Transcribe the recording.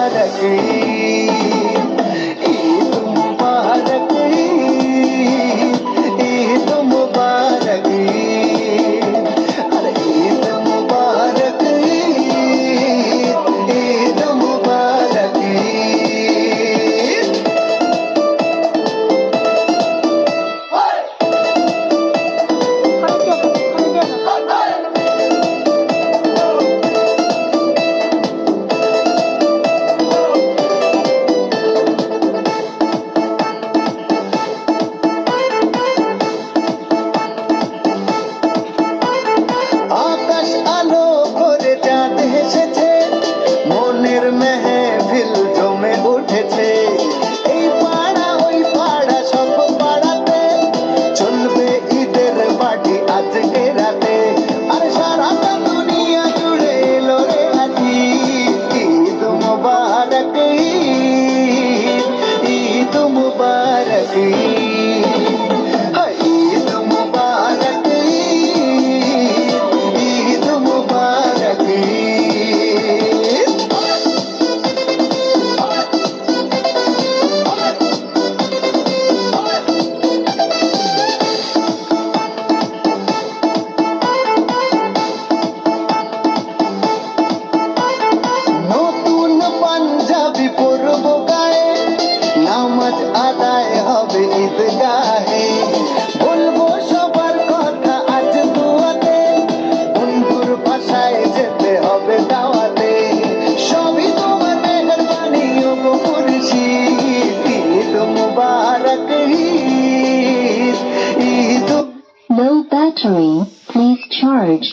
मुबारक ईद मुबारक ईद मुबारक अरे ईद मुबारक ईद मुबारक আকাশ আলো করে চাঁদ হেসেছে মনের মেহফিল জমে উঠেছে এই পাড়া ওই পাড়া সব পাড়াতে চলবে ঈদের পার্টি আজকে রাতে আর সারাটা দুনিয়া জুড়ে এলো রে আজি ঈদ মুবারক ঈদ মুবারক ঈদ মুবারক ঈদ মুবারক নতুন পাঞ্জাবি পরবো গায়ে নামাজ আদায় হবে ঈদগাহে বলবো সবার কথা আজ দুয়াতে বন্ধুর বাসায় যেতে হবে দাওয়াতে সবই তোমার মেহেরবানি ও মুর্শিদ ঈদ মুবারক Eid Eid Low battery, please charge.